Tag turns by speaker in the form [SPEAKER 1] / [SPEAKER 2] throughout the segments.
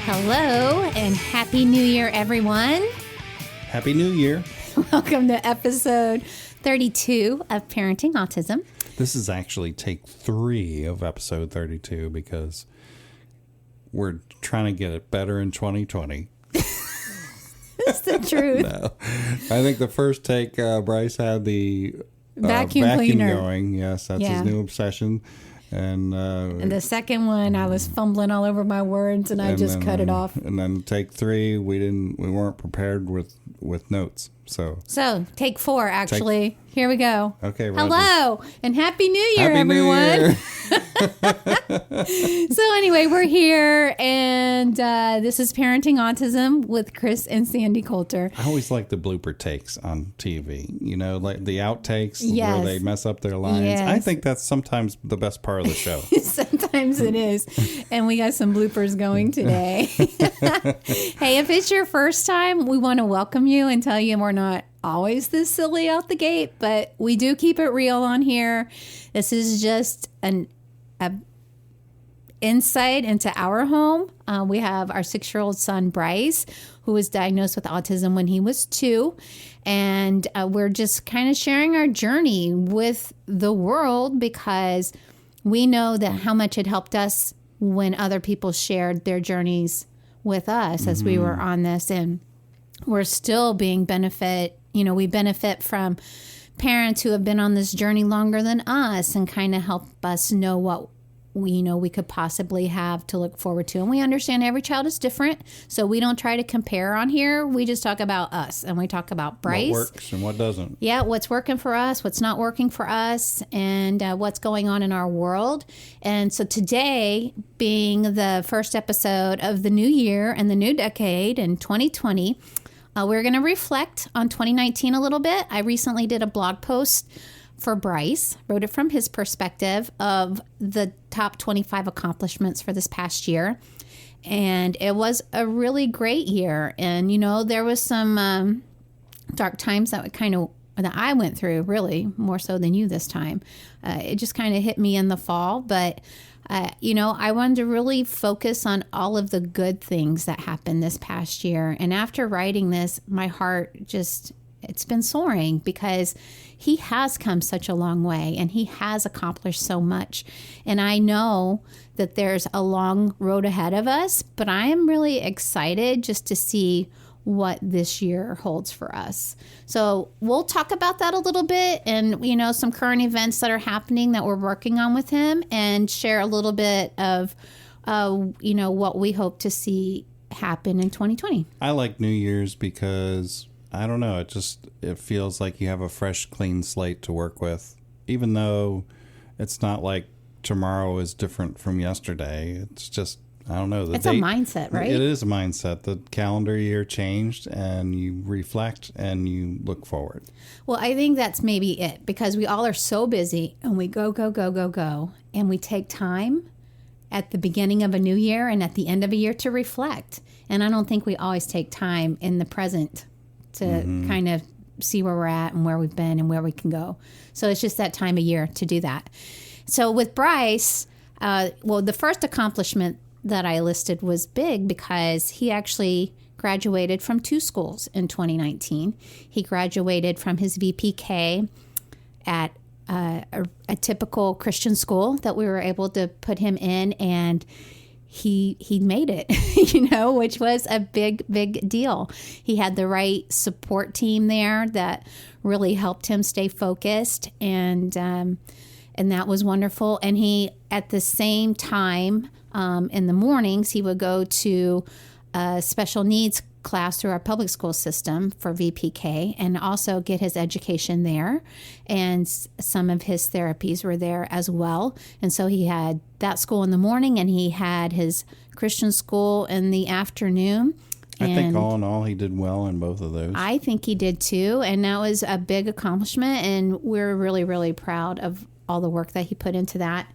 [SPEAKER 1] Hello and Happy New Year, everyone.
[SPEAKER 2] Happy New Year.
[SPEAKER 1] Welcome to episode 32 of Parenting Autism.
[SPEAKER 2] This is actually take 3 of episode 32 because we're trying to get it better in 2020.
[SPEAKER 1] That's the truth.
[SPEAKER 2] No. I think the first take, Bryce had the
[SPEAKER 1] vacuum cleaner
[SPEAKER 2] going. Yes, that's his new obsession. And
[SPEAKER 1] the second one, I was fumbling all over my words, and I just cut it off.
[SPEAKER 2] And then take 3, we weren't prepared with notes. So
[SPEAKER 1] take 4, actually. Here we go.
[SPEAKER 2] Okay, Roger.
[SPEAKER 1] Hello and Happy New Year,
[SPEAKER 2] Happy
[SPEAKER 1] everyone.
[SPEAKER 2] New Year.
[SPEAKER 1] So anyway, we're here, and this is Parenting Autism with Chris and Sandy Coulter.
[SPEAKER 2] I always like the blooper takes on TV, like the outtakes
[SPEAKER 1] yes.
[SPEAKER 2] where they mess up their lines.
[SPEAKER 1] Yes.
[SPEAKER 2] I think that's sometimes the best part of the show.
[SPEAKER 1] Sometimes it is. And we got some bloopers going today. Hey, if it's your first time, we want to welcome you and tell you we're not always this silly out the gate, but we do keep it real on here. This is just an insight into our home. We have our 6-year-old son, Bryce, who was diagnosed with autism when he was 2. And we're just kind of sharing our journey with the world because we know that how much it helped us when other people shared their journeys with us as we were on this. And we're still being we benefit from parents who have been on this journey longer than us and kind of help us know what we could possibly have to look forward to. And we understand every child is different, so we don't try to compare on here. We just talk about us, and we talk about Bryce.
[SPEAKER 2] What works and what doesn't.
[SPEAKER 1] Yeah, what's working for us, what's not working for us, and what's going on in our world. And so today, being the first episode of the new year and the new decade in 2020, we're going to reflect on 2019 a little bit. I recently did a blog post for Bryce, wrote it from his perspective of the top 25 accomplishments for this past year. And it was a really great year. And, there was some dark times that I went through, really, more so than you this time. It just kind of hit me in the fall. But, I wanted to really focus on all of the good things that happened this past year. And after writing this, my heart it's been soaring because he has come such a long way and he has accomplished so much. And I know that there's a long road ahead of us, but I am really excited just to see what this year holds for us. So we'll talk about that a little bit and, some current events that are happening that we're working on with him and share a little bit of, what we hope to see happen in 2020.
[SPEAKER 2] I like New Year's because, I don't know, it feels like you have a fresh, clean slate to work with. Even though it's not like tomorrow is different from yesterday. It's just, I don't know.
[SPEAKER 1] It's a mindset, right?
[SPEAKER 2] It is a mindset. The calendar year changed and you reflect and you look forward.
[SPEAKER 1] Well, I think that's maybe it because we all are so busy and we go, go, go, go, go. And we take time at the beginning of a new year and at the end of a year to reflect. And I don't think we always take time in the present to kind of see where we're at and where we've been and where we can go. So it's just that time of year to do that. So with Bryce, the first accomplishment that I listed was big because he actually graduated from 2 schools in 2019. He graduated from his VPK at a typical Christian school that we were able to put him in, and he made it, which was a big deal. He had the right support team there that really helped him stay focused, and that was wonderful. And he, at the same time, in the mornings, he would go to a special needs class through our public school system for VPK and also get his education there. And some of his therapies were there as well. And so he had that school in the morning and he had his Christian school in the afternoon.
[SPEAKER 2] I think all in all, he did well in both of those.
[SPEAKER 1] I think he did too. And that was a big accomplishment. And we're really, really proud of all the work that he put into that.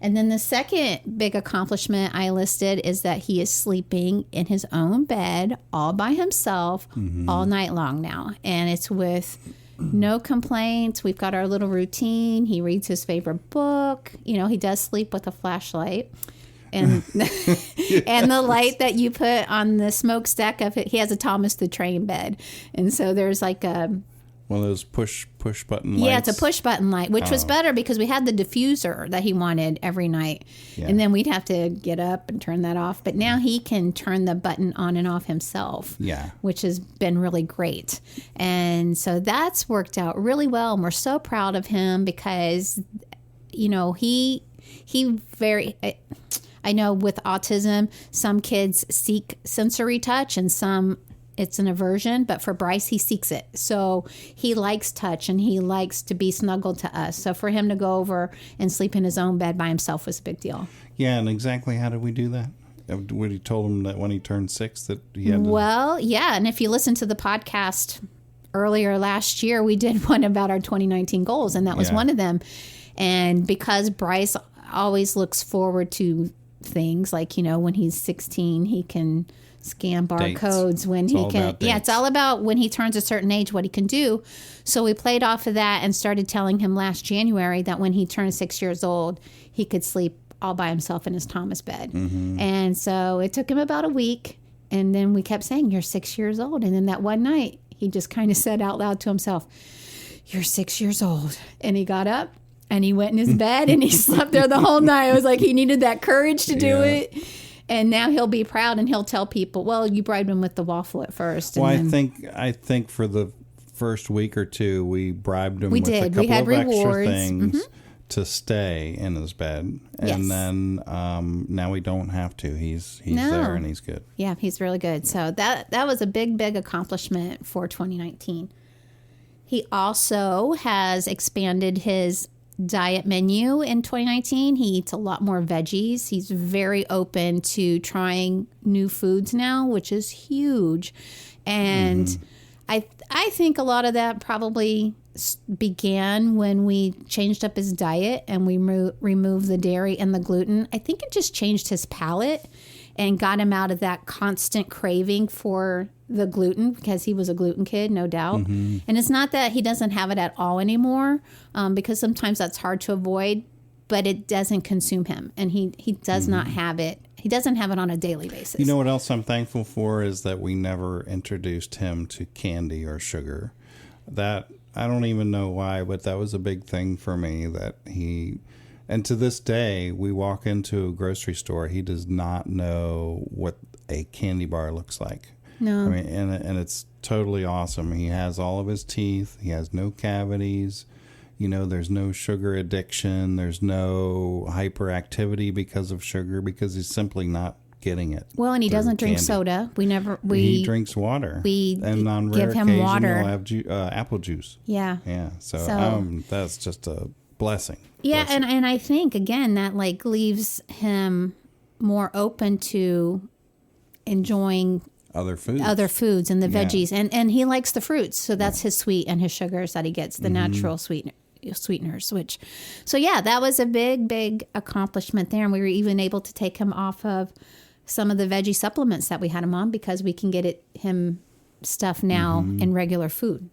[SPEAKER 1] And then the second big accomplishment I listed is that he is sleeping in his own bed all by himself all night long now. And it's with no complaints. We've got our little routine. He reads his favorite book. You know, he does sleep with a flashlight. And and the light that you put on the smokestack of it, he has a Thomas the Train bed. And so there's like a...
[SPEAKER 2] One of those push button lights?
[SPEAKER 1] Yeah, it's a push button light, which was better because we had the diffuser that he wanted every night. Yeah. And then we'd have to get up and turn that off. But now he can turn the button on and off himself, which has been really great. And so that's worked out really well. And we're so proud of him because, you know, he very... I know with autism, some kids seek sensory touch and some it's an aversion, but for Bryce, he seeks it. So he likes touch and he likes to be snuggled to us. So for him to go over and sleep in his own bed by himself was a big deal.
[SPEAKER 2] Yeah, and exactly how did we do that? When he told him that when he turned 6 that he had to...
[SPEAKER 1] Well, yeah, and if you listen to the podcast earlier last year, we did one about our 2019 goals, and that was one of them. And because Bryce always looks forward to things like, you know, when he's 16 he can scan barcodes, when he can it's all about when he turns a certain age what he can do. So we played off of that and started telling him last January that when he turned 6 years old he could sleep all by himself in his Thomas bed. And so it took him about a week, and then we kept saying, you're 6 years old. And then that one night he just kind of said out loud to himself, you're 6 years old. And he got up and he went in his bed and he slept there the whole night. It was like he needed that courage to do it. And now he'll be proud and he'll tell people, well, you bribed him with the waffle at first.
[SPEAKER 2] Well, I think for the first week or two, we bribed him with a couple of extra things to stay in his bed. And then now we don't have to. He's there and he's good.
[SPEAKER 1] Yeah, he's really good. So that was a big, big accomplishment for 2019. He also has expanded his diet menu in 2019. He eats a lot more veggies. He's very open to trying new foods now, which is huge. And I think a lot of that probably began when we changed up his diet and we removed the dairy and the gluten. I think it just changed his palate and got him out of that constant craving for the gluten, because he was a gluten kid, no doubt. And it's not that he doesn't have it at all anymore, because sometimes that's hard to avoid, but it doesn't consume him. And he does not have it. He doesn't have it on a daily basis.
[SPEAKER 2] You know what else I'm thankful for is that we never introduced him to candy or sugar. That, I don't even know why, but that was a big thing for me that he... And to this day, we walk into a grocery store, he does not know what a candy bar looks like.
[SPEAKER 1] No.
[SPEAKER 2] I mean, and it's totally awesome. He has all of his teeth. He has no cavities. You know, there's no sugar addiction. There's no hyperactivity because of sugar, because he's simply not getting it.
[SPEAKER 1] Well, and he doesn't drink soda.
[SPEAKER 2] He drinks water. And on rare
[SPEAKER 1] give him
[SPEAKER 2] occasion,
[SPEAKER 1] water.
[SPEAKER 2] he'll have apple juice.
[SPEAKER 1] Yeah.
[SPEAKER 2] Yeah. So that's just a blessing.
[SPEAKER 1] Yeah, and I think, again, that like leaves him more open to enjoying other foods and the veggies. And he likes the fruits, so that's his sweet and his sugars that he gets, the natural sweeteners. That was a big accomplishment there. And we were even able to take him off of some of the veggie supplements that we had him on, because we can get him stuff now in regular food.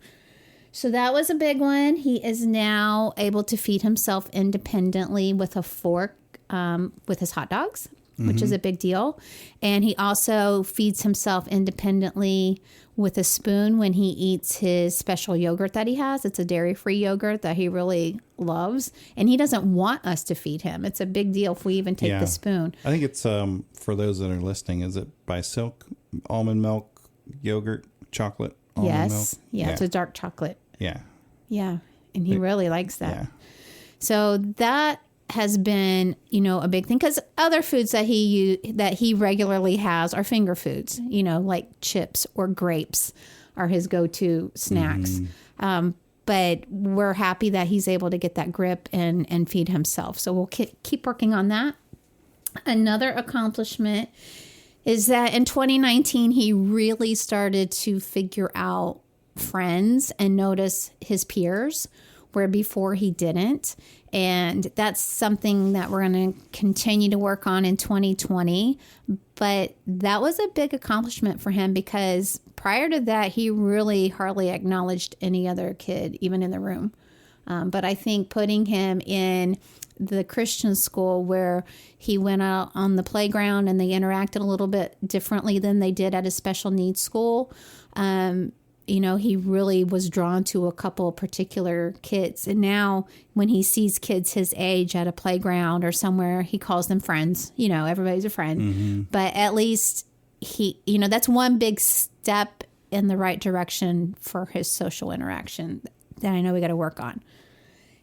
[SPEAKER 1] So that was a big one. He is now able to feed himself independently with a fork with his hot dogs, which is a big deal. And he also feeds himself independently with a spoon when he eats his special yogurt that he has. It's a dairy-free yogurt that he really loves. And he doesn't want us to feed him. It's a big deal if we even take the spoon.
[SPEAKER 2] I think it's, for those that are listening, is it by Silk? Almond milk, yogurt, chocolate?
[SPEAKER 1] Yes. Yeah, it's a dark chocolate.
[SPEAKER 2] Yeah.
[SPEAKER 1] Yeah. And he really likes that. Yeah. So that has been, a big thing, because other foods that he regularly has are finger foods, like chips or grapes are his go-to snacks. But we're happy that he's able to get that grip and feed himself. So we'll keep working on that. Another accomplishment is that in 2019, he really started to figure out friends and notice his peers, where before he didn't. And that's something that we're going to continue to work on in 2020. But that was a big accomplishment for him because prior to that, he really hardly acknowledged any other kid, even in the room. But I think putting him in the Christian school where he went out on the playground and they interacted a little bit differently than they did at a special needs school, he really was drawn to a couple particular kids. And now when he sees kids his age at a playground or somewhere, he calls them friends. Everybody's a friend. Mm-hmm. But at least that's one big step in the right direction for his social interaction that I know we got to work on.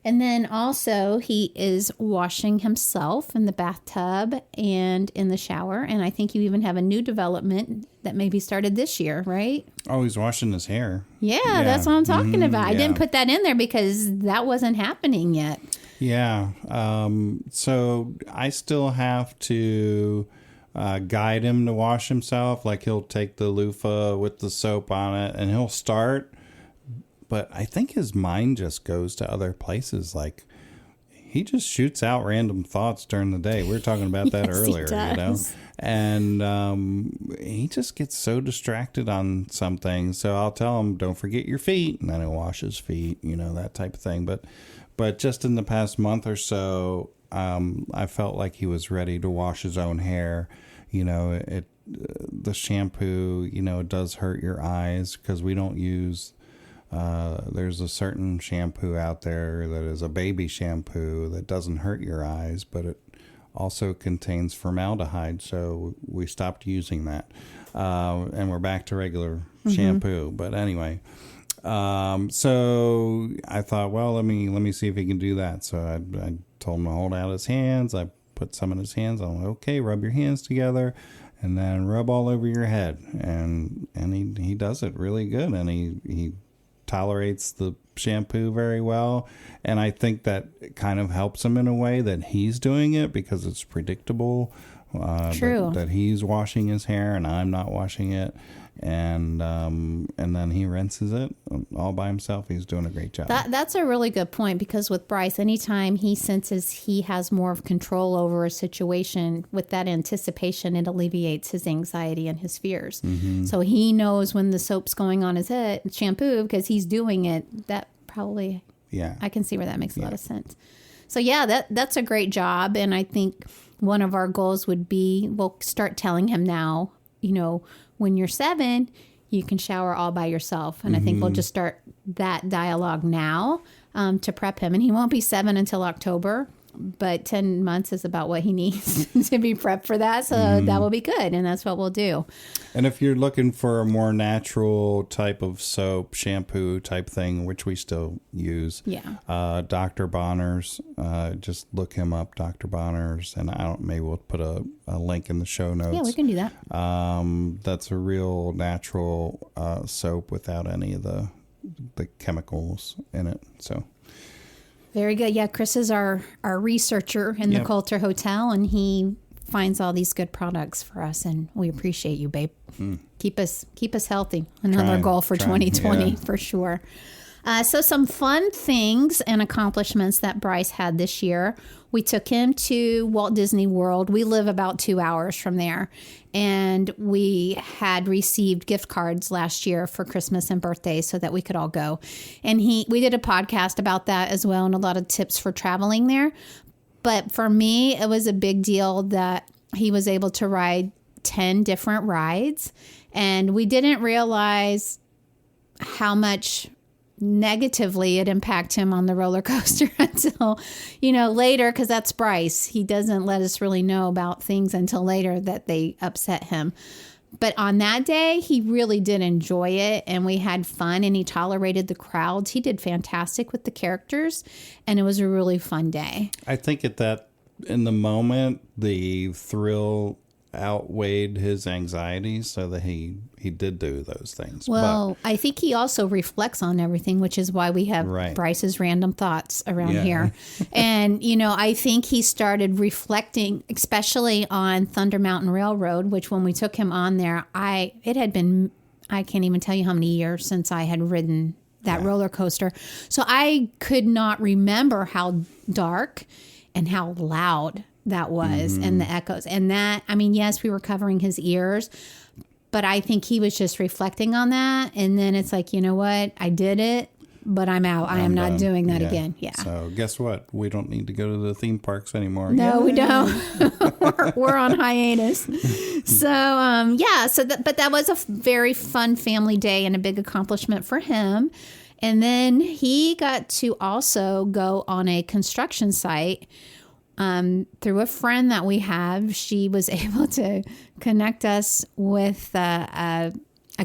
[SPEAKER 1] And then also he is washing himself in the bathtub and in the shower. And I think you even have a new development that maybe started this year, right?
[SPEAKER 2] Oh, he's washing his hair.
[SPEAKER 1] Yeah. That's what I'm talking about. I didn't put that in there because that wasn't happening yet.
[SPEAKER 2] Yeah. So I still have to guide him to wash himself. Like he'll take the loofah with the soap on it and he'll start. But I think his mind just goes to other places. Like he just shoots out random thoughts during the day. We were talking about that earlier, and he just gets so distracted on something. So I'll tell him, don't forget your feet. And then he'll wash his feet, that type of thing. But just in the past month or so, I felt like he was ready to wash his own hair. The shampoo, it does hurt your eyes because we don't use... there's a certain shampoo out there that is a baby shampoo that doesn't hurt your eyes, but it also contains formaldehyde. So we stopped using that. And we're back to regular shampoo. But anyway, so I thought, well, let me see if he can do that. So I told him to hold out his hands. I put some in his hands. I'm like, okay, rub your hands together. And then rub all over your head. And he does it really good. And he tolerates the shampoo very well, and I think that it kind of helps him in a way that he's doing it because it's predictable. True. That he's washing his hair and I'm not washing it, and then he rinses it all by himself. He's doing a great job.
[SPEAKER 1] That's a really good point because with Bryce, anytime he senses he has more of control over a situation, with that anticipation, it alleviates his anxiety and his fears. Mm-hmm. So he knows when the soap's going on his head, shampoo, because he's doing it. That probably, I can see where that makes a lot of sense. So that's a great job, and I think one of our goals would be we'll start telling him now, when you're 7, you can shower all by yourself. And I think we'll just start that dialogue now to prep him. And he won't be 7 until October, but 10 months is about what he needs to be prepped for that. So that will be good. And that's what we'll do.
[SPEAKER 2] And if you're looking for a more natural type of soap, shampoo type thing, which we still use, Dr. Bonner's, just look him up, Dr. Bonner's. And maybe we'll put a link in the show notes.
[SPEAKER 1] Yeah, we can do that.
[SPEAKER 2] That's a real natural soap without any of the chemicals in it. So.
[SPEAKER 1] Very good. Yeah, Chris is our researcher in the Coulter Hotel, and he finds all these good products for us, and we appreciate you, babe. Keep us healthy. Another goal for 2020 for sure. So some fun things and accomplishments that Bryce had this year. We took him to Walt Disney World. We live about 2 hours from there. And we had received gift cards last year for Christmas and birthdays so that we could all go. And we did a podcast about that as well and a lot of tips for traveling there. But for me, it was a big deal that he was able to ride 10 different rides. And we didn't realize how much negatively it impact him on the roller coaster until, later, because that's Bryce. He doesn't let us really know about things until later that they upset him. But on that day, he really did enjoy it, and we had fun, and he tolerated the crowds. He did fantastic with the characters, and it was a really fun day.
[SPEAKER 2] I think in the moment, the thrill outweighed his anxiety so that he did do those things.
[SPEAKER 1] Well, I think he also reflects on everything, which is why we have Bryce's random thoughts around here. And, I think he started reflecting, especially on Thunder Mountain Railroad, which when we took him on there, it had been, I can't even tell you how many years since I had ridden that roller coaster. So I could not remember how dark and how loud that was and the echoes. And that, I mean, yes, we were covering his ears, but I think he was just reflecting on that. And then it's like, you know what? I did it, but I'm out. I am not
[SPEAKER 2] done.
[SPEAKER 1] doing that again. Yeah.
[SPEAKER 2] So guess what? We don't need to go to the theme parks anymore.
[SPEAKER 1] No, we don't. We're on hiatus. So, but that was a very fun family day and a big accomplishment for him. And then he got to also go on a construction site through a friend that we have. She was able to connect us with a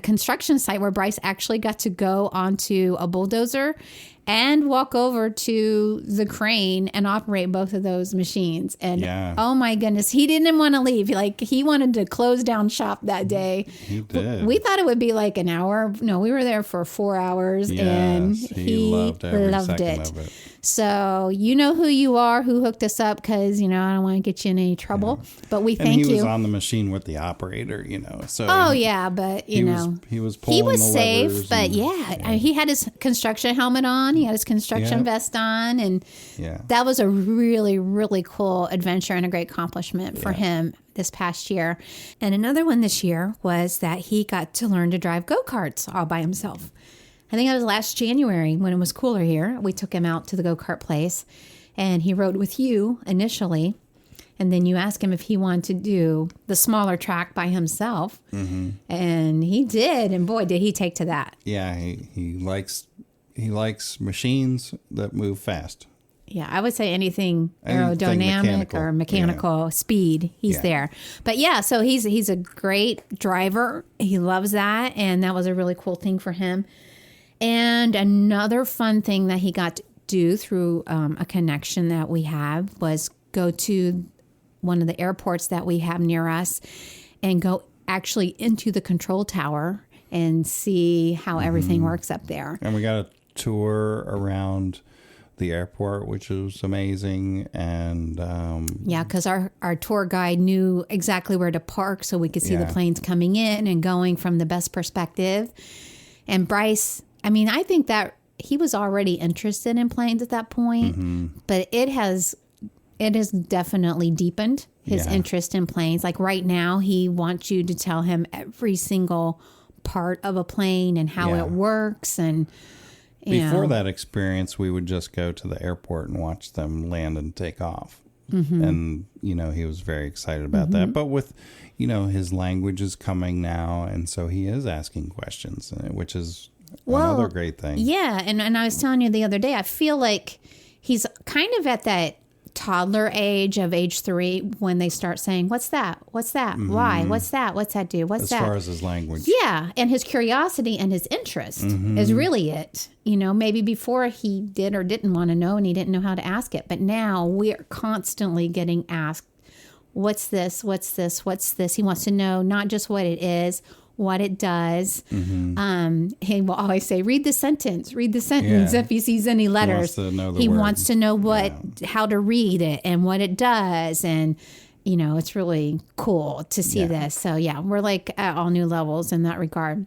[SPEAKER 1] construction site where Bryce actually got to go onto a bulldozer and walk over to the crane and operate both of those machines. And oh my goodness, he didn't want to leave. He wanted to close down shop that day.
[SPEAKER 2] He did.
[SPEAKER 1] We thought it would be like an hour. No, we were there for 4 hours, and he loved it.
[SPEAKER 2] Of it.
[SPEAKER 1] So you know who you are, who hooked us up, because, I don't want to get you in any trouble. But we thank you.
[SPEAKER 2] And he was on the machine with the operator, So
[SPEAKER 1] but,
[SPEAKER 2] he was pulling
[SPEAKER 1] he was
[SPEAKER 2] the
[SPEAKER 1] safe,
[SPEAKER 2] levers
[SPEAKER 1] but he had his construction helmet on. He had his construction vest on. And that was a really, really cool adventure and a great accomplishment for him this past year. And another one this year was that he got to learn to drive go-karts all by himself. I think it was last January when it was cooler here. We took him out to the go-kart place, and he rode with you initially. And then you asked him if he wanted to do the smaller track by himself. Mm-hmm. And he did. And boy, did he take to that.
[SPEAKER 2] Yeah, he likes machines that move fast.
[SPEAKER 1] Yeah, I would say anything aerodynamic or mechanical speed, he's there. But so he's a great driver. He loves that. And that was a really cool thing for him. And another fun thing that he got to do through a connection that we have was go to one of the airports that we have near us and go actually into the control tower and see how everything works up there.
[SPEAKER 2] And we got a tour around the airport, which was amazing. And
[SPEAKER 1] because our tour guide knew exactly where to park so we could see the planes coming in and going from the best perspective. And Bryce, I think that he was already interested in planes at that point, but it has definitely deepened his interest in planes. Like right now, he wants you to tell him every single part of a plane and how it works. And
[SPEAKER 2] before that experience, we would just go to the airport and watch them land and take off. Mm-hmm. And, he was very excited about that. But with, his language is coming now. And so he is asking questions, which is another great thing. Yeah.
[SPEAKER 1] And I was telling you the other day, I feel like he's kind of at that toddler age of age 3 when they start saying, what's that? What's that? Why? What's that? What's that do? What's that?
[SPEAKER 2] As far as his language.
[SPEAKER 1] Yeah. And his curiosity and his interest is really it. Maybe before he did or didn't want to know and he didn't know how to ask it. But now we are constantly getting asked, what's this? What's this? What's this? He wants to know not just what it is, what it does. He will always say, read the sentence if he sees any letters.
[SPEAKER 2] He
[SPEAKER 1] wants to know how to read it and what it does. And, it's really cool to see this. So, we're like at all new levels in that regard.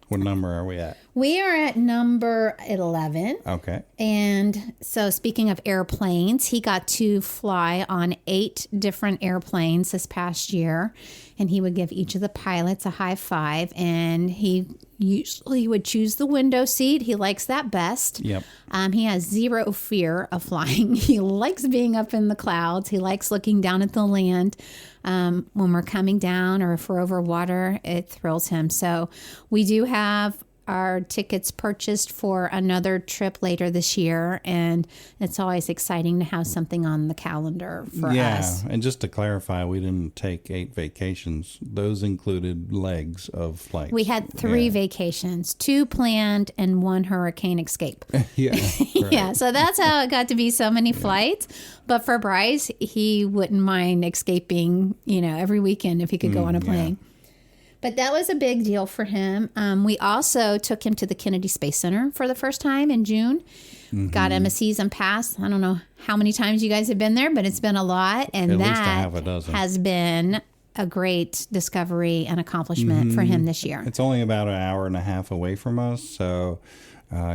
[SPEAKER 2] What number are we at?
[SPEAKER 1] We are at number 11.
[SPEAKER 2] Okay.
[SPEAKER 1] And so speaking of airplanes, he got to fly on 8 different airplanes this past year. And he would give each of the pilots a high five. And he usually would choose the window seat. He likes that best.
[SPEAKER 2] Yep.
[SPEAKER 1] He has zero fear of flying. He likes being up in the clouds. He likes looking down at the land. When we're coming down or if we're over water, it thrills him. So we do have our tickets purchased for another trip later this year, and it's always exciting to have something on the calendar for us.
[SPEAKER 2] And just to clarify, we didn't take 8 vacations. Those included legs of flights.
[SPEAKER 1] We had 3 vacations, 2 planned and 1 hurricane escape.
[SPEAKER 2] Right.
[SPEAKER 1] So that's how it got to be so many flights. But for Bryce, he wouldn't mind escaping, every weekend if he could go on a plane. But that was a big deal for him. We also took him to the Kennedy Space Center for the first time in June. Got him a season pass. I don't know how many times you guys have been there, but it's been a lot. And
[SPEAKER 2] at least a half a dozen.
[SPEAKER 1] Has been a great discovery and accomplishment for him this year.
[SPEAKER 2] It's only about an hour and a half away from us. So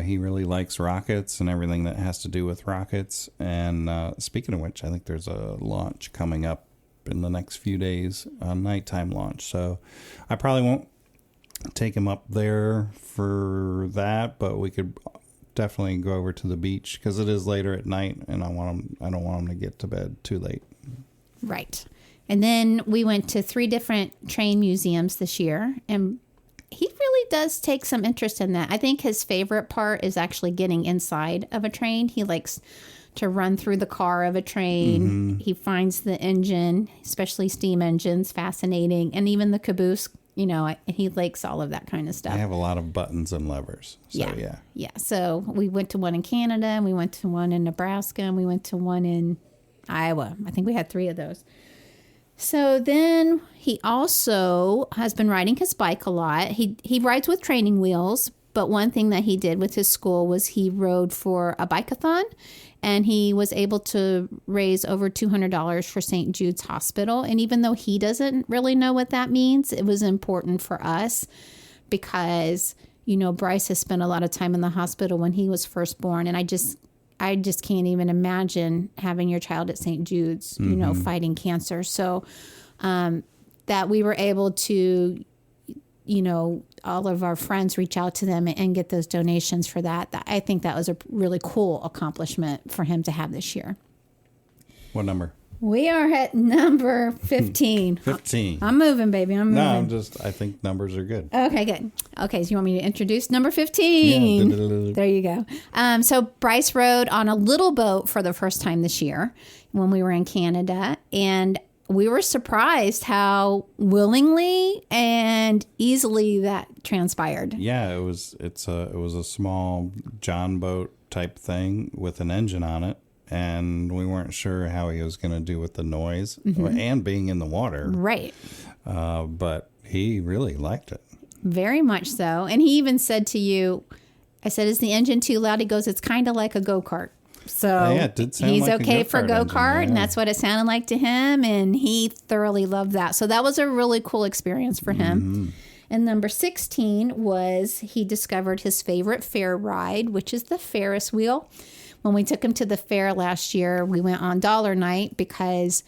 [SPEAKER 2] He really likes rockets and everything that has to do with rockets. And speaking of which, I think there's a launch coming up in the next few days, a nighttime launch. So I probably won't take him up there for that, but we could definitely go over to the beach because it is later at night, and I don't want him to get to bed too late.
[SPEAKER 1] Right. And then we went to 3 different train museums this year, and he really does take some interest in that. I think his favorite part is actually getting inside of a train. He likes to run through the car of a train. Mm-hmm. He finds the engine, especially steam engines, fascinating. And even the caboose, he likes all of that kind of stuff.
[SPEAKER 2] I have a lot of buttons and levers. So, yeah.
[SPEAKER 1] Yeah. So we went to one in Canada, and we went to one in Nebraska, and we went to one in Iowa. I think we had 3 of those. So then he also has been riding his bike a lot. He rides with training wheels, but one thing that he did with his school was he rode for a bike-a-thon, and he was able to raise over $200 for St. Jude's Hospital. And even though he doesn't really know what that means, it was important for us because, Bryce has spent a lot of time in the hospital when he was first born, and I just can't even imagine having your child at St. Jude's,
[SPEAKER 2] mm-hmm.
[SPEAKER 1] Fighting cancer. So that we were able to, all of our friends reach out to them and get those donations for that. I think that was a really cool accomplishment for him to have this year.
[SPEAKER 2] What number?
[SPEAKER 1] We are at number 15.
[SPEAKER 2] 15.
[SPEAKER 1] I'm moving, baby. I'm moving.
[SPEAKER 2] No, I think numbers are good.
[SPEAKER 1] Okay, good. Okay, so you want me to introduce number 15?
[SPEAKER 2] Yeah.
[SPEAKER 1] There you go. So Bryce rode on a little boat for the first time this year when we were in Canada, and we were surprised how willingly and easily that transpired.
[SPEAKER 2] Yeah, it was a small John boat type thing with an engine on it. And we weren't sure how he was going to do with the noise mm-hmm. and being in the water.
[SPEAKER 1] Right.
[SPEAKER 2] But he really liked it.
[SPEAKER 1] Very much so. And he even said to you, I said, is the engine too loud? He goes, it's kind of like a go-kart. So
[SPEAKER 2] it did sound
[SPEAKER 1] he's
[SPEAKER 2] like
[SPEAKER 1] okay
[SPEAKER 2] a
[SPEAKER 1] for go-kart, and that's what it sounded like to him. And he thoroughly loved that. So that was a really cool experience for him. Mm-hmm. And number 16 was he discovered his favorite fair ride, which is the Ferris wheel. When we took him to the fair last year, we went on dollar night because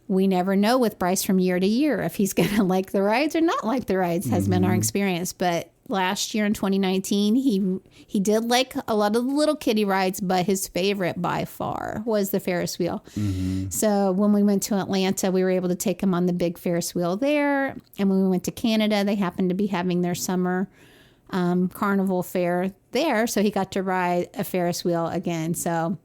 [SPEAKER 1] we never know with Bryce from year to year if he's going to like the rides or not like the rides, has mm-hmm. been our experience. But last year in 2019, he did like a lot of the little kiddie rides, but his favorite by far was the Ferris wheel. Mm-hmm. So when we went to Atlanta, we were able to take him on the big Ferris wheel there. And when we went to Canada, they happened to be having their summer carnival fair there, so he got to ride a Ferris wheel again. So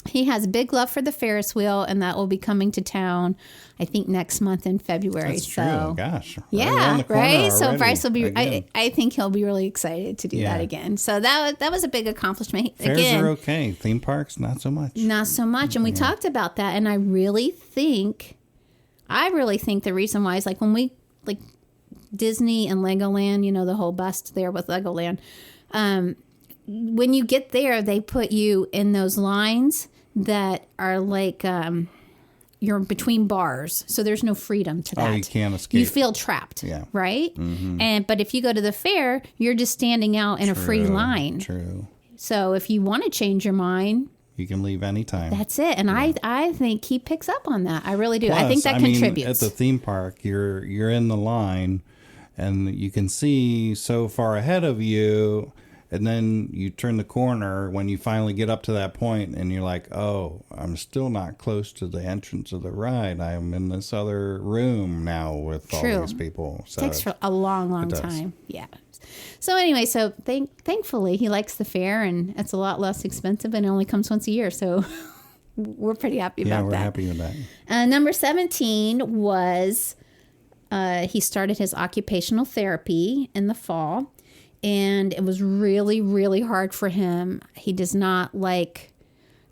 [SPEAKER 1] he has a big love for the Ferris wheel, and that will be coming to town, I think, next month in February.
[SPEAKER 2] That's true. Gosh.
[SPEAKER 1] Yeah, right? So Bryce will be, I think he'll be really excited to do that again. So that was a big accomplishment.
[SPEAKER 2] Fairs are okay. Theme parks, not so much.
[SPEAKER 1] Not so much. And we talked about that, and I really think the reason why is like when we, like, Disney and Legoland, the whole bust there with Legoland. When you get there, they put you in those lines that are like you're between bars, so there's no freedom to that.
[SPEAKER 2] Oh, you can't escape.
[SPEAKER 1] You feel trapped, right? Mm-hmm. But if you go to the fair, you're just standing out in a free line.
[SPEAKER 2] True.
[SPEAKER 1] So if you want to change your mind,
[SPEAKER 2] you can leave anytime.
[SPEAKER 1] That's it. And I think he picks up on that. I really do. Plus, I think that contributes.
[SPEAKER 2] At the theme park, you're in the line, and you can see so far ahead of you, and then you turn the corner when you finally get up to that point, and you're like, oh, I'm still not close to the entrance of the ride. I'm in this other room now with all these people. So
[SPEAKER 1] it takes a long time. Yeah. So anyway, thankfully he likes the fair, and it's a lot less expensive, and it only comes once a year. So we're pretty happy about that.
[SPEAKER 2] Yeah, we're happy with that.
[SPEAKER 1] Number 17 was... he started his occupational therapy in the fall, and it was really, really hard for him. He does not like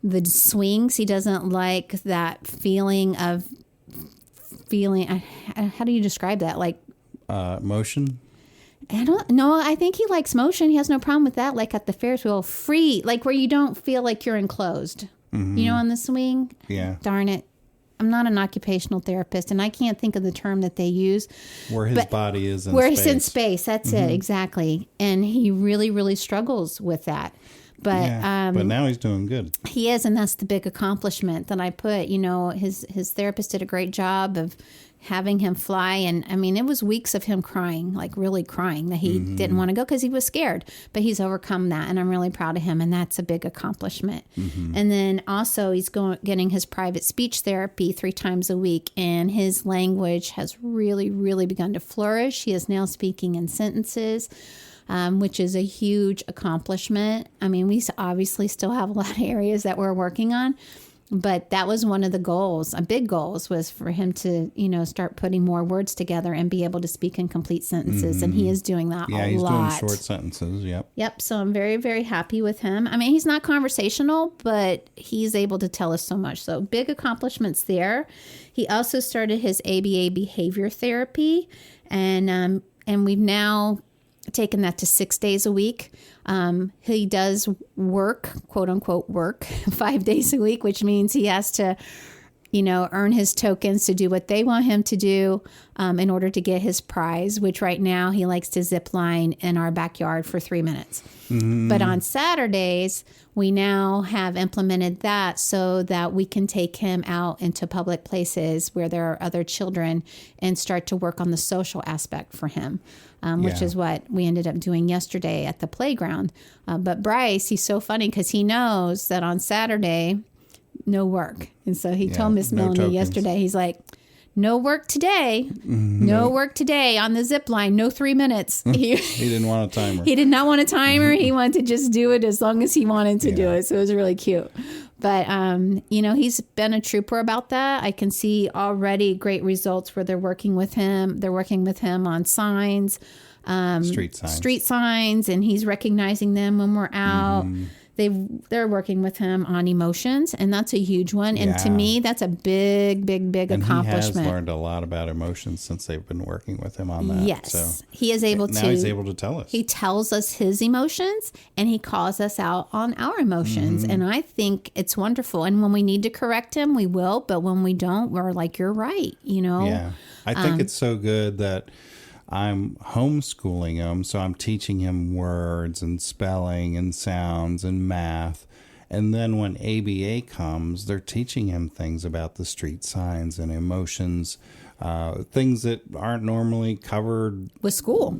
[SPEAKER 1] the swings. He doesn't like that feeling. How do you describe that? Like
[SPEAKER 2] motion?
[SPEAKER 1] I don't know. I think he likes motion. He has no problem with that. Like at the Ferris wheel, free, like where you don't feel like you're enclosed. Mm-hmm. On the swing.
[SPEAKER 2] Yeah.
[SPEAKER 1] Darn it. I'm not an occupational therapist, and I can't think of the term that they use.
[SPEAKER 2] Where his body is in
[SPEAKER 1] where
[SPEAKER 2] space.
[SPEAKER 1] He's in space. That's it, exactly. And he really, really struggles with that. But
[SPEAKER 2] but now he's doing good.
[SPEAKER 1] He is, and that's the big accomplishment that I put. His therapist did a great job of having him fly. And I mean, it was weeks of him crying, like really crying, that he didn't want to go because he was scared. But he's overcome that, and I'm really proud of him, and that's a big accomplishment. And then also he's getting his private speech therapy 3 times a week, and his language has really, really begun to flourish. He is now speaking in sentences. Which is a huge accomplishment. I mean, we obviously still have a lot of areas that we're working on, but that was one of the goals. A big goals was for him to, start putting more words together and be able to speak in complete sentences. And he is doing that a lot.
[SPEAKER 2] Yeah, he's doing short sentences.
[SPEAKER 1] Yep. So I'm very, very happy with him. I mean, he's not conversational, but he's able to tell us so much. So big accomplishments there. He also started his ABA behavior therapy, and we've now taken that to 6 days a week. He does work, quote unquote work, 5 days a week, which means he has to, earn his tokens to do what they want him to do in order to get his prize, which right now he likes to zip line in our backyard for 3 minutes. But on Saturdays, we now have implemented that so that we can take him out into public places where there are other children and start to work on the social aspect for him. Which is what we ended up doing yesterday at the playground. But Bryce, he's so funny because he knows that on Saturday, no work. And so he told Miss Melanie yesterday, he's like, no work today. No work today on the zip line. No 3 minutes.
[SPEAKER 2] He didn't want a timer.
[SPEAKER 1] He did not want a timer. He wanted to just do it as long as he wanted to do it. So it was really cute. But, he's been a trooper about that. I can see already great results where they're working with him. They're working with him on signs, street signs, and he's recognizing them when we're out. They're working with him on emotions, and that's a huge one. And to me, that's a big, big, big accomplishment.
[SPEAKER 2] He has learned a lot about emotions since they've been working with him on that.
[SPEAKER 1] Yes,
[SPEAKER 2] so
[SPEAKER 1] he is able to.
[SPEAKER 2] Now he's able to tell us.
[SPEAKER 1] He tells us his emotions, and he calls us out on our emotions. And I think it's wonderful. And when we need to correct him, we will. But when we don't, we're like, you're right.
[SPEAKER 2] Yeah, I think it's so good that I'm homeschooling him, so I'm teaching him words and spelling and sounds and math. And then when ABA comes, they're teaching him things about the street signs and emotions, things that aren't normally covered
[SPEAKER 1] with school,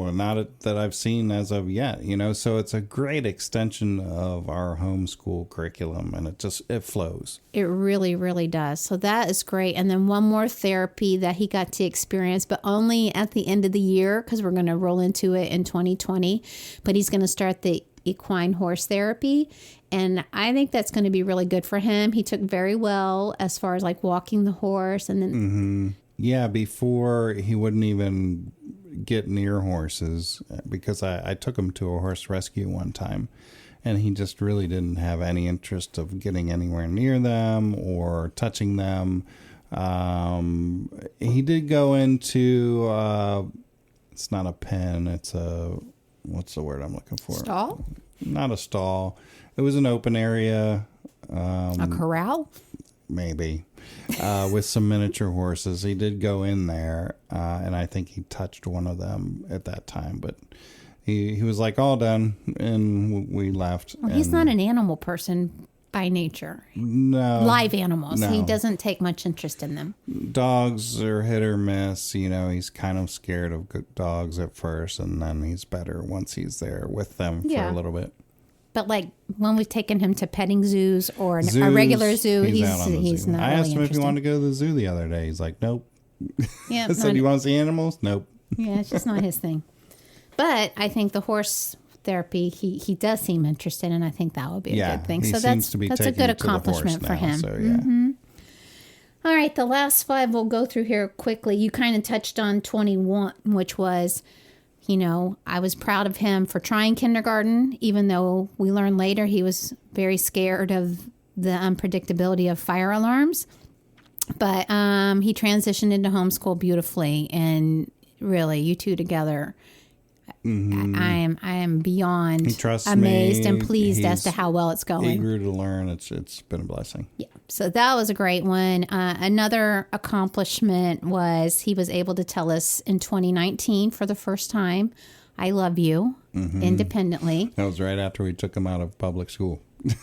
[SPEAKER 2] and not that I've seen as of yet. So it's a great extension of our homeschool curriculum, and it flows. It
[SPEAKER 1] really, really does. So that is great. And then one more therapy that he got to experience, but only at the end of the year, because we're going to roll into it in 2020. But he's going to start the equine horse therapy. And I think that's going to be really good for him. He took very well as far as like walking the horse. And then
[SPEAKER 2] before he wouldn't even get near horses, because I took him to a horse rescue one time, and he just really didn't have any interest of getting anywhere near them or touching them. He did go into it's not a pen, it's what's the word I'm looking for?
[SPEAKER 1] Stall?
[SPEAKER 2] Not a stall. It was an open area.
[SPEAKER 1] A corral?
[SPEAKER 2] Maybe. With some miniature horses. He did go in there, and I think he touched one of them at that time. But he was like, all done, and we left.
[SPEAKER 1] Well, he's not an animal person by nature.
[SPEAKER 2] No.
[SPEAKER 1] Live animals.
[SPEAKER 2] No.
[SPEAKER 1] He doesn't take much interest in them.
[SPEAKER 2] Dogs are hit or miss. He's kind of scared of dogs at first, and then he's better once he's there with them for a little bit.
[SPEAKER 1] But like when we've taken him to petting zoos or a regular zoo, he's not
[SPEAKER 2] I
[SPEAKER 1] really
[SPEAKER 2] asked him if he wanted to go to the zoo the other day. He's like, nope.
[SPEAKER 1] Yeah.
[SPEAKER 2] I said, you want to see animals? Nope.
[SPEAKER 1] Yeah, it's just not his thing. But I think the horse therapy, he does seem interested, and I think that would be a good thing. So that's a good accomplishment for him.
[SPEAKER 2] So, yeah.
[SPEAKER 1] All right, the last 5 we'll go through here quickly. You kind of touched on 21, which was, I was proud of him for trying kindergarten, even though we learned later he was very scared of the unpredictability of fire alarms. But he transitioned into homeschool beautifully, and really, you two together, I am beyond
[SPEAKER 2] He trusts
[SPEAKER 1] amazed
[SPEAKER 2] me.
[SPEAKER 1] and pleased as
[SPEAKER 2] He's
[SPEAKER 1] to how well it's going.
[SPEAKER 2] Eager to learn. It's been a blessing.
[SPEAKER 1] Yeah. So that was a great one. Another accomplishment was he was able to tell us in 2019 for the first time, I love you, independently.
[SPEAKER 2] That was right after we took him out of public school.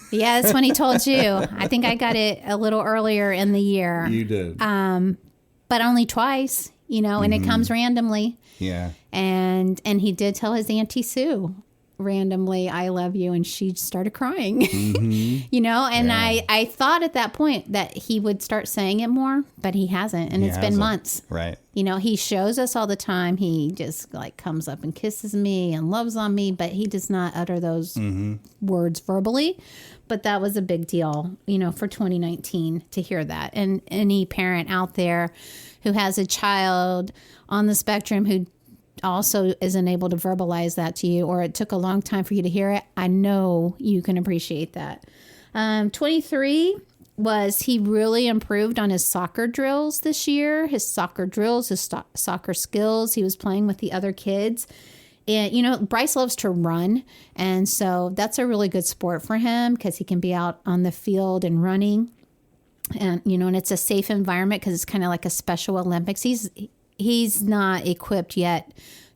[SPEAKER 1] Yeah, that's when he told you. I think I got it a little earlier in the year.
[SPEAKER 2] You did.
[SPEAKER 1] But only twice, and it comes randomly.
[SPEAKER 2] Yeah.
[SPEAKER 1] And he did tell his Auntie Sue randomly, I love you. And she started crying, and I thought at that point that he would start saying it more, but he hasn't. And it's been months.
[SPEAKER 2] Right.
[SPEAKER 1] He shows us all the time. He just comes up and kisses me and loves on me, but he does not utter those words verbally. But that was a big deal, for 2019 to hear that. And any parent out there who has a child on the spectrum who also isn't able to verbalize that to you, or it took a long time for you to hear it, I know you can appreciate that. 23 was he really improved on his soccer drills this year, his soccer drills, his soccer skills. He was playing with the other kids. And, Bryce loves to run. And so that's a really good sport for him because he can be out on the field and running. And, and it's a safe environment because it's kind of like a Special Olympics. He's not equipped yet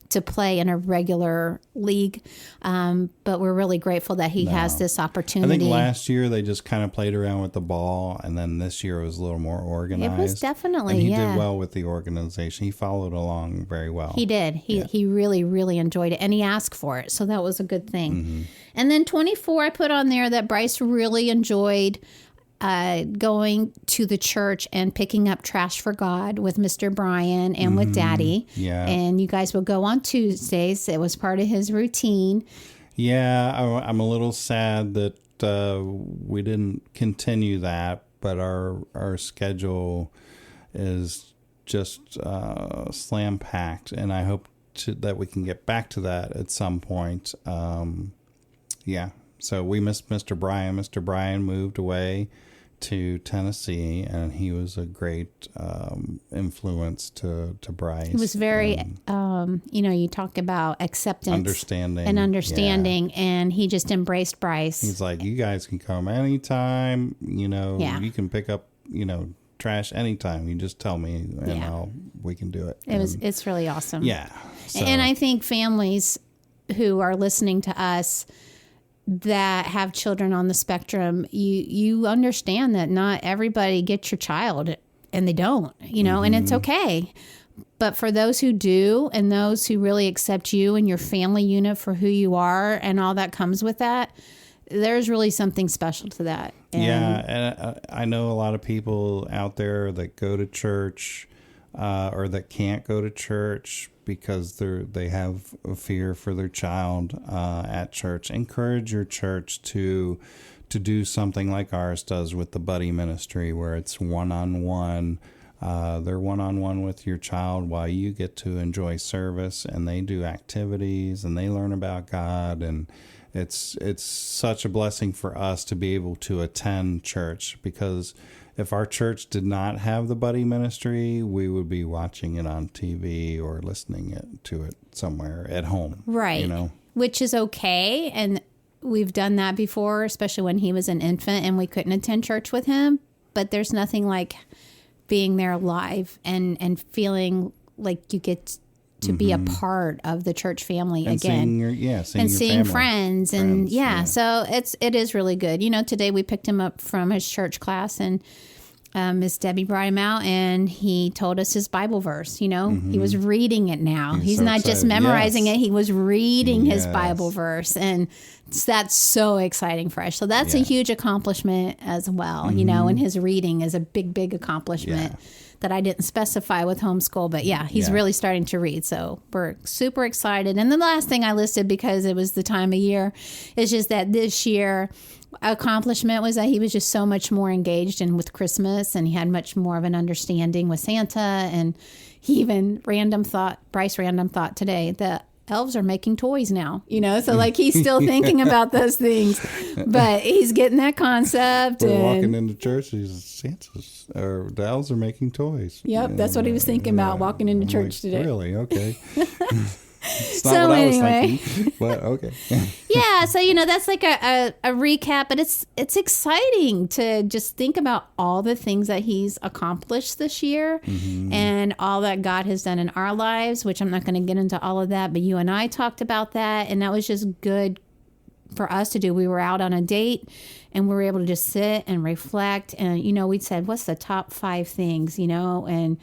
[SPEAKER 1] to play in a regular league, but we're really grateful that he has this opportunity.
[SPEAKER 2] I think last year they just kind of played around with the ball, and then this year it was a little more organized.
[SPEAKER 1] It was definitely,
[SPEAKER 2] and he did well with the organization. He followed along very well.
[SPEAKER 1] He did. He really, really enjoyed it, and he asked for it, so that was a good thing. And then 24, I put on there that Bryce really enjoyed going to the church and picking up trash for God with Mr. Brian and with Daddy.
[SPEAKER 2] Yeah.
[SPEAKER 1] And you guys will go on Tuesdays. It was part of his routine.
[SPEAKER 2] Yeah, I'm a little sad that we didn't continue that, but our schedule is just slam packed, and I hope that we can get back to that at some point. So we missed Mr. Brian. Mr. Brian moved away to Tennessee, and he was a great influence to Bryce.
[SPEAKER 1] He was very, you talk about acceptance, understanding, and he just embraced Bryce.
[SPEAKER 2] He's like, you guys can come anytime, you can pick up, trash anytime. You just tell me, and we can do it.
[SPEAKER 1] It's really awesome.
[SPEAKER 2] Yeah. So.
[SPEAKER 1] And I think families who are listening to us that have children on the spectrum, you understand that not everybody gets your child, and they don't, and it's okay. But for those who do, and those who really accept you and your family unit for who you are and all that comes with that, there's really something special to that.
[SPEAKER 2] And I know a lot of people out there that go to church or that can't go to church because they have a fear for their child at church. Encourage your church to do something like ours does with the buddy ministry, where it's one-on-one. They're one-on-one with your child while you get to enjoy service, and they do activities and they learn about God, and it's such a blessing for us to be able to attend church, because if our church did not have the buddy ministry, we would be watching it on TV or listening to it somewhere at home.
[SPEAKER 1] Right. Which is okay. And we've done that before, especially when he was an infant and we couldn't attend church with him. But there's nothing like being there live and feeling like you get to be a part of the church family
[SPEAKER 2] and
[SPEAKER 1] again. Seeing friends. So it is really good. Today we picked him up from his church class, and Miss Debbie brought him out, and he told us his Bible verse. He was reading it now. He's so not excited. Just memorizing it. He was reading his Bible verse, and that's so exciting for us. So that's a huge accomplishment as well. And his reading is a big, big accomplishment. That I didn't specify with homeschool, but he's really starting to read. So we're super excited. And the last thing I listed, because it was the time of year, is just that this year accomplishment was that he was just so much more engaged with Christmas, and he had much more of an understanding with Santa. And he even Bryce random thought today that elves are making toys now, so he's still thinking about those things, but he's getting that concept.
[SPEAKER 2] We're walking into church, the elves are making toys.
[SPEAKER 1] Yep, that's what he was thinking about walking into church today.
[SPEAKER 2] Really? Okay. It's not what I was thinking, but okay.
[SPEAKER 1] Yeah, so that's like a recap, but it's exciting to just think about all the things that he's accomplished this year and all that God has done in our lives, which I'm not going to get into all of that, but you and I talked about that, and that was just good for us to do. We were out on a date and we were able to just sit and reflect, and we said, what's the top 5 things, and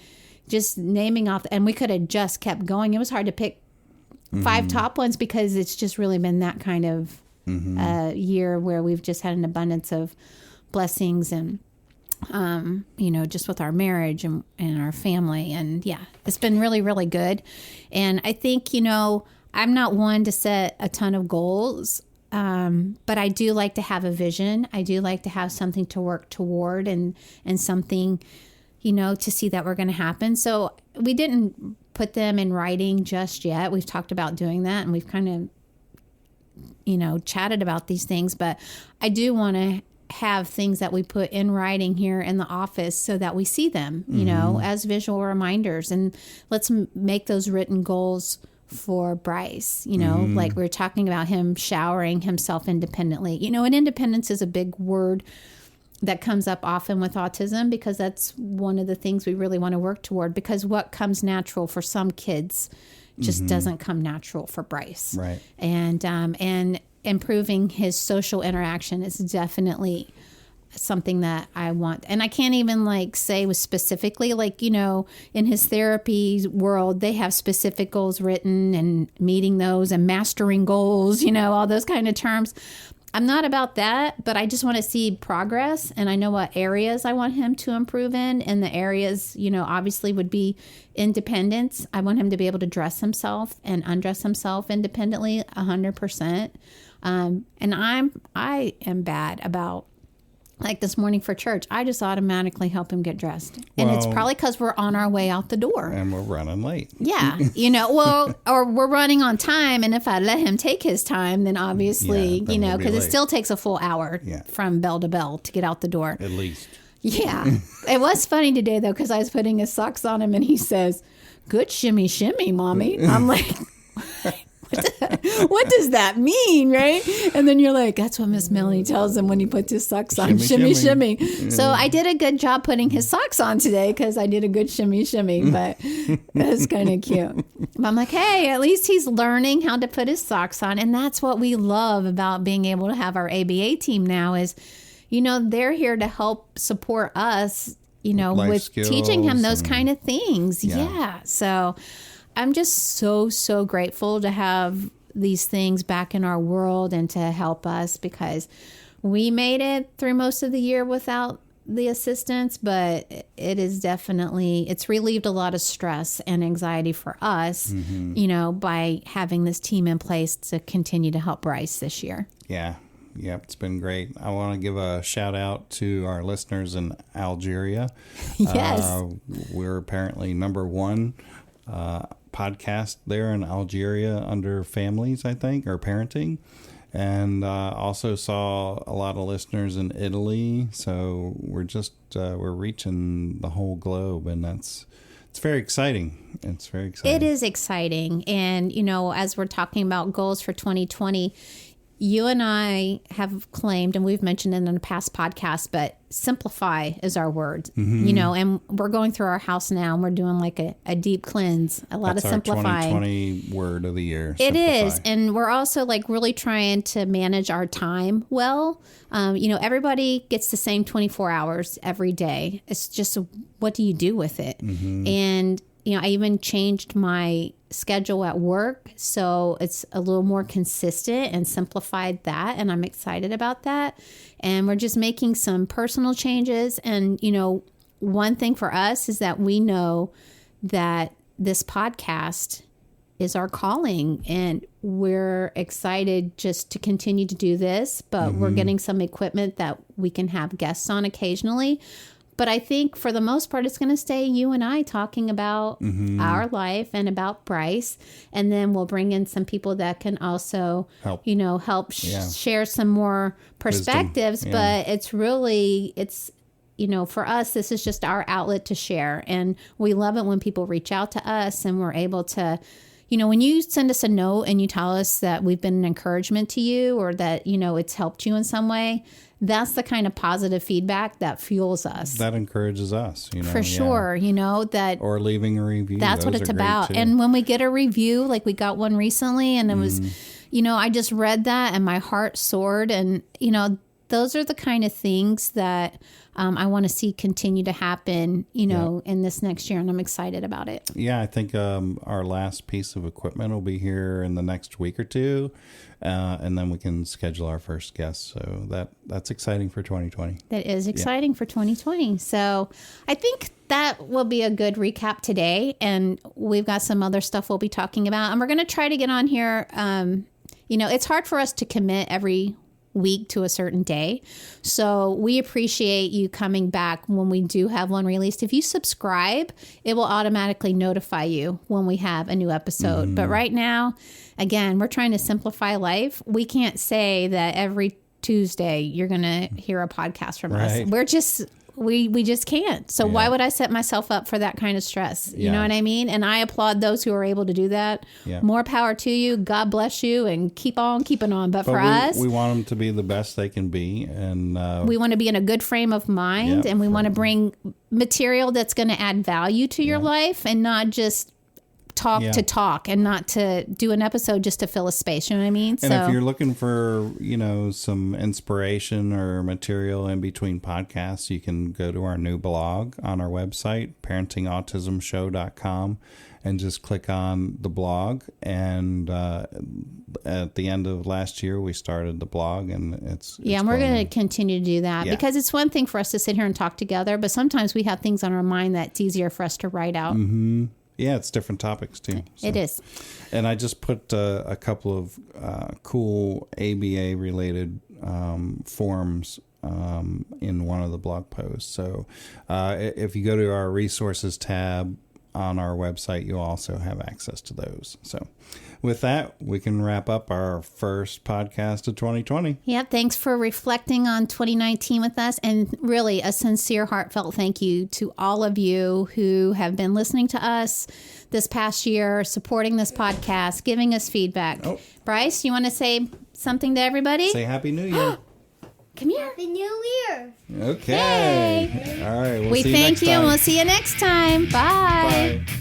[SPEAKER 1] just naming off, and we could have just kept going. It was hard to pick 5 top ones because it's just really been that kind of year where we've just had an abundance of blessings and just with our marriage and our family. And yeah, it's been really, really good. And I think, I'm not one to set a ton of goals, but I do like to have a vision. I do like to have something to work toward and something, to see that we're going to happen. So we didn't put them in writing just yet. We've talked about doing that, and we've kind of, chatted about these things, but I do want to have things that we put in writing here in the office so that we see them, as visual reminders. And let's make those written goals for Bryce, like we were talking about him showering himself independently, and independence is a big word that comes up often with autism, because that's one of the things we really want to work toward, because what comes natural for some kids just doesn't come natural for Bryce.
[SPEAKER 2] Right.
[SPEAKER 1] And improving his social interaction is definitely something that I want. And I can't even say with specifically, in his therapy world, they have specific goals written and meeting those and mastering goals, all those kind of terms. I'm not about that, but I just want to see progress, and I know what areas I want him to improve in. And the areas, obviously would be independence. I want him to be able to dress himself and undress himself independently 100%. And I am bad about, this morning for church, I just automatically help him get dressed. And it's probably because we're on our way out the door.
[SPEAKER 2] And we're running late.
[SPEAKER 1] Yeah. Or we're running on time. And if I let him take his time, then obviously, because it still takes a full hour from bell to bell to get out the door.
[SPEAKER 2] At least.
[SPEAKER 1] Yeah. It was funny today, though, because I was putting his socks on him and he says, "Good shimmy, shimmy, Mommy." I'm like... What does that mean, right? And then you're like, that's what Miss Melanie tells him when he puts his socks on. Shimmy, shimmy. So I did a good job putting his socks on today because I did a good shimmy, shimmy. But that's kind of cute. But I'm like, hey, at least he's learning how to put his socks on. And that's what we love about being able to have our ABA team now is, they're here to help support us, with teaching him those kind of things. Yeah. So I'm just so, so grateful to have these things back in our world and to help us, because we made it through most of the year without the assistance, but it is definitely, it's relieved a lot of stress and anxiety for us, by having this team in place to continue to help Bryce this year.
[SPEAKER 2] Yeah. Yep, it's been great. I want to give a shout out to our listeners in Algeria.
[SPEAKER 1] Yes.
[SPEAKER 2] We're apparently number 1 podcast there in Algeria under families, I think, or parenting. And also saw a lot of listeners in Italy. So we're just, we're reaching the whole globe, and it's very exciting. It's very exciting.
[SPEAKER 1] It is exciting. And, as we're talking about goals for 2020, you and I have claimed, and we've mentioned it in a past podcast, but simplify is our word, and we're going through our house now and we're doing a deep cleanse, a lot of simplifying.
[SPEAKER 2] Our 2020 word of the year.
[SPEAKER 1] It is. And we're also really trying to manage our time well. Everybody gets the same 24 hours every day. It's just, what do you do with it? And, I even changed my schedule at work, so it's a little more consistent and simplified that, and I'm excited about that. And we're just making some personal changes. And, one thing for us is that we know that this podcast is our calling, and we're excited just to continue to do this, but we're getting some equipment that we can have guests on occasionally. But I think for the most part, it's going to stay you and I talking about our life and about Bryce. And then we'll bring in some people that can also, help share some more perspectives. Yeah. But it's really, for us, this is just our outlet to share. And we love it when people reach out to us and we're able to, when you send us a note and you tell us that we've been an encouragement to you or that, it's helped you in some way, that's the kind of positive feedback that fuels us.
[SPEAKER 2] That encourages us,
[SPEAKER 1] For sure, that.
[SPEAKER 2] Or leaving a review.
[SPEAKER 1] That's what it's about. And when we get a review, like we got one recently, and it was, I just read that and my heart soared. And, those are the kind of things that I want to see continue to happen, in this next year. And I'm excited about it.
[SPEAKER 2] Yeah, I think our last piece of equipment will be here in the next week or two. And then we can schedule our first guest. So that's exciting for 2020.
[SPEAKER 1] That is exciting for 2020. So I think that will be a good recap today. And we've got some other stuff we'll be talking about. And we're going to try to get on here. It's hard for us to commit every week to a certain day. So we appreciate you coming back when we do have one released. If you subscribe, it will automatically notify you when we have a new episode. But right now, again, we're trying to simplify life. We can't say that every Tuesday you're going to hear a podcast from us. We're just... We just can't. So why would I set myself up for that kind of stress? You know what I mean? And I applaud those who are able to do that. Yeah. More power to you. God bless you, and keep on keeping on. But for us,
[SPEAKER 2] we want them to be the best they can be, and
[SPEAKER 1] we want to be in a good frame of mind, and we want to bring material that's going to add value to your life, and not just talk to talk, and not to do an episode just to fill a space. You know what I mean?
[SPEAKER 2] And if you're looking for, some inspiration or material in between podcasts, you can go to our new blog on our website, parentingautismshow.com, and just click on the blog. And at the end of last year, we started the blog, and it's
[SPEAKER 1] and we're going to continue to do that because it's one thing for us to sit here and talk together, but sometimes we have things on our mind that's easier for us to write out.
[SPEAKER 2] Mm-hmm. Yeah, it's different topics too.
[SPEAKER 1] So. It is.
[SPEAKER 2] And I just put a couple of cool ABA related forms in one of the blog posts. So if you go to our resources tab on our website, you'll also have access to those. So with that, we can wrap up our first podcast of 2020.
[SPEAKER 1] Yeah, thanks for reflecting on 2019 with us. And really a sincere, heartfelt thank you to all of you who have been listening to us this past year, supporting this podcast, giving us feedback. Oh. Bryce, you want to say something to everybody?
[SPEAKER 2] Say Happy New Year.
[SPEAKER 1] Come here.
[SPEAKER 3] Happy New Year.
[SPEAKER 2] Okay. Hey. All right.
[SPEAKER 1] We thank you, and we'll see you next time. Bye.
[SPEAKER 2] Bye.